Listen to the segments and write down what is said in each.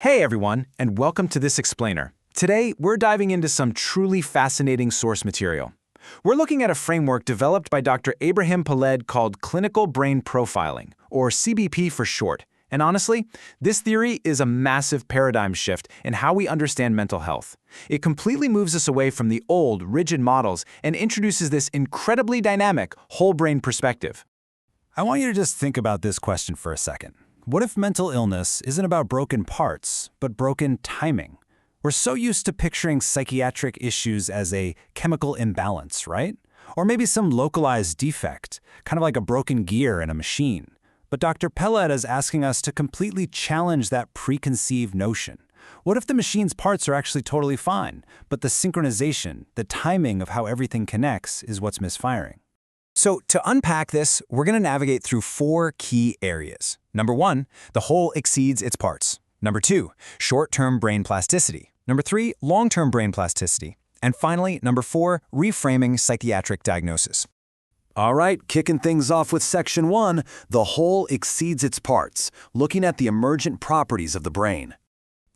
Hey everyone, and welcome to this explainer. Today, we're diving into some truly fascinating source material. We're looking at a framework developed by Dr. Abraham Peled called Clinical Brain Profiling, or CBP for short. And honestly, this theory is a massive paradigm shift in how we understand mental health. It completely moves us away from the old, rigid models and introduces this incredibly dynamic, whole brain perspective. I want you to just think about this question for a second. What if mental illness isn't about broken parts, but broken timing? We're so used to picturing psychiatric issues as a chemical imbalance, right? Or maybe some localized defect, kind of like a broken gear in a machine. But Dr. Peled is asking us to completely challenge that preconceived notion. What if the machine's parts are actually totally fine, but the synchronization, the timing of how everything connects is what's misfiring? So to unpack this, we're going to navigate through four key areas. Number one, the whole exceeds its parts. Number two, short-term brain plasticity. Number three, long-term brain plasticity. And finally, number four, reframing psychiatric diagnosis. All right, kicking things off with Section 1, the whole exceeds its parts, looking at the emergent properties of the brain.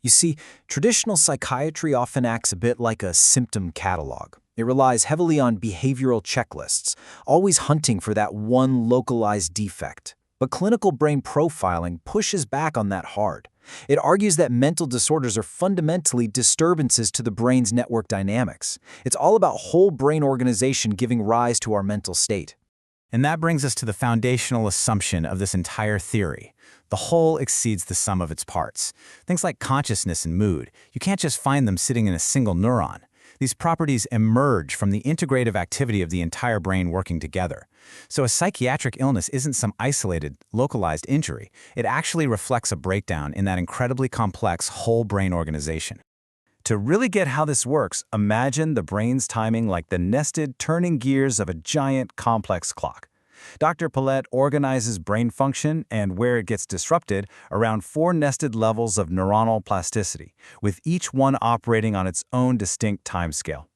You see, traditional psychiatry often acts a bit like a symptom catalog. It relies heavily on behavioral checklists, always hunting for that one localized defect. But clinical brain profiling pushes back on that hard. It argues that mental disorders are fundamentally disturbances to the brain's network dynamics. It's all about whole brain organization giving rise to our mental state. And that brings us to the foundational assumption of this entire theory. The whole exceeds the sum of its parts. Things like consciousness and mood, you can't just find them sitting in a single neuron. These properties emerge from the integrative activity of the entire brain working together. So a psychiatric illness isn't some isolated, localized injury. It actually reflects a breakdown in that incredibly complex whole brain organization. To really get how this works, imagine the brain's timing like the nested, turning gears of a giant, complex clock. Dr. Peled organizes brain function and where it gets disrupted around four nested levels of neuronal plasticity, with each one operating on its own distinct timescale.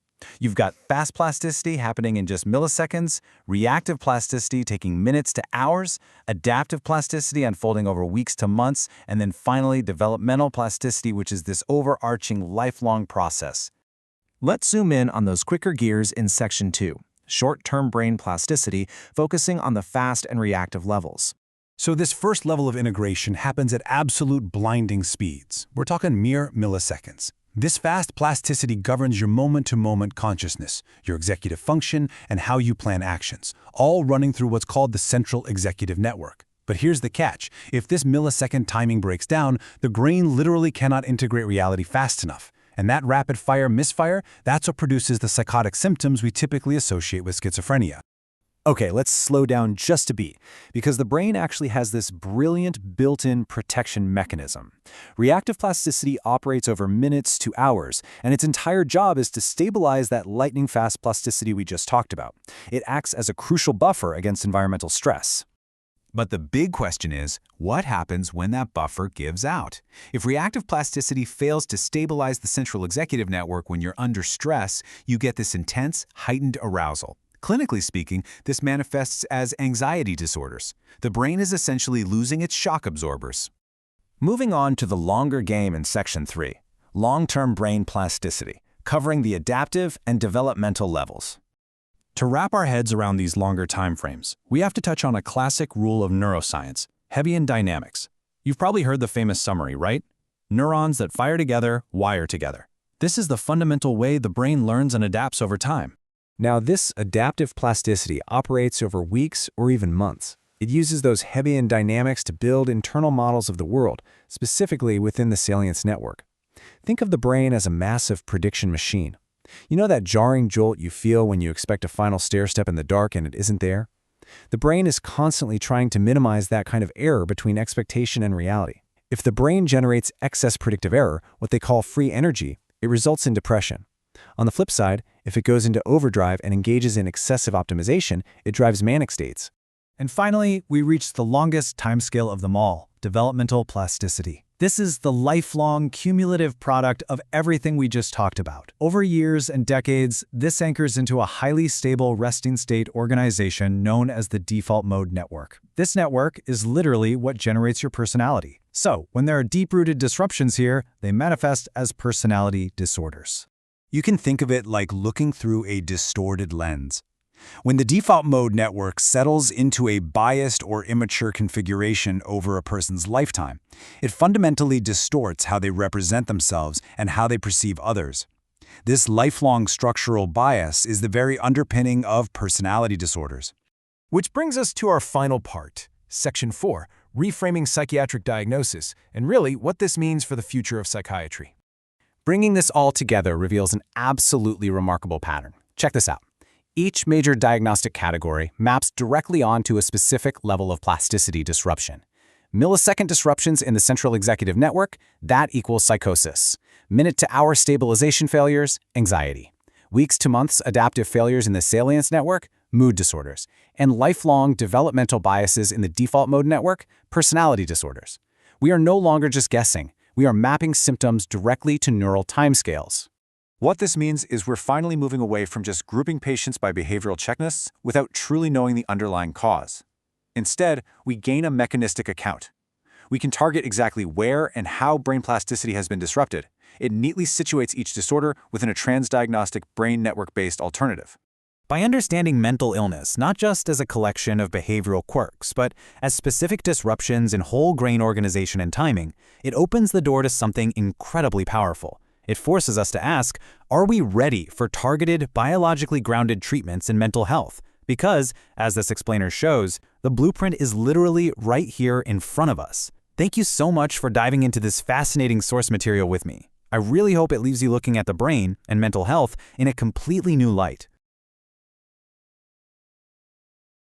You've got fast plasticity happening in just milliseconds, reactive plasticity taking minutes to hours, adaptive plasticity unfolding over weeks to months, and then finally developmental plasticity, which is this overarching lifelong process. Let's zoom in on those quicker gears in Section 2. Short-term brain plasticity, focusing on the fast and reactive levels. So this first level of integration happens at absolute blinding speeds. We're talking mere milliseconds. This fast plasticity governs your moment-to-moment consciousness, your executive function, and how you plan actions, all running through what's called the central executive network. But here's the catch. If this millisecond timing breaks down, the brain literally cannot integrate reality fast enough. And that rapid-fire misfire, that's what produces the psychotic symptoms we typically associate with schizophrenia. Okay, let's slow down just a beat, because the brain actually has this brilliant built-in protection mechanism. Reactive plasticity operates over minutes to hours, and its entire job is to stabilize that lightning-fast plasticity we just talked about. It acts as a crucial buffer against environmental stress. But the big question is, what happens when that buffer gives out? If reactive plasticity fails to stabilize the central executive network when you're under stress, you get this intense, heightened arousal. Clinically speaking, this manifests as anxiety disorders. The brain is essentially losing its shock absorbers. Moving on to the longer game in Section 3, long-term brain plasticity, covering the adaptive and developmental levels. To wrap our heads around these longer time frames, we have to touch on a classic rule of neuroscience, Hebbian dynamics. You've probably heard the famous summary, right? Neurons that fire together, wire together. This is the fundamental way the brain learns and adapts over time. Now, this adaptive plasticity operates over weeks or even months. It uses those Hebbian dynamics to build internal models of the world, specifically within the salience network. Think of the brain as a massive prediction machine. You know that jarring jolt you feel when you expect a final stair step in the dark and it isn't there? The brain is constantly trying to minimize that kind of error between expectation and reality. If the brain generates excess predictive error, what they call free energy, it results in depression. On the flip side, if it goes into overdrive and engages in excessive optimization, it drives manic states. And finally, we reach the longest timescale of them all, developmental plasticity. This is the lifelong cumulative product of everything we just talked about. Over years and decades, this anchors into a highly stable resting state organization known as the default mode network. This network is literally what generates your personality. So, when there are deep-rooted disruptions here, they manifest as personality disorders. You can think of it like looking through a distorted lens. When the default mode network settles into a biased or immature configuration over a person's lifetime, it fundamentally distorts how they represent themselves and how they perceive others. This lifelong structural bias is the very underpinning of personality disorders. Which brings us to our final part, Section 4, reframing psychiatric diagnosis, and really what this means for the future of psychiatry. Bringing this all together reveals an absolutely remarkable pattern. Check this out. Each major diagnostic category maps directly onto a specific level of plasticity disruption. Millisecond disruptions in the central executive network, that equals psychosis. Minute-to-hour stabilization failures, anxiety. Weeks to months adaptive failures in the salience network, mood disorders. And lifelong developmental biases in the default mode network, personality disorders. We are no longer just guessing. We are mapping symptoms directly to neural timescales. What this means is we're finally moving away from just grouping patients by behavioral checklists without truly knowing the underlying cause. Instead, we gain a mechanistic account. We can target exactly where and how brain plasticity has been disrupted. It neatly situates each disorder within a transdiagnostic brain network-based alternative. By understanding mental illness not just as a collection of behavioral quirks, but as specific disruptions in whole grain organization and timing, it opens the door to something incredibly powerful. It forces us to ask, are we ready for targeted, biologically grounded treatments in mental health? Because, as this explainer shows, the blueprint is literally right here in front of us. Thank you so much for diving into this fascinating source material with me. I really hope it leaves you looking at the brain and mental health in a completely new light.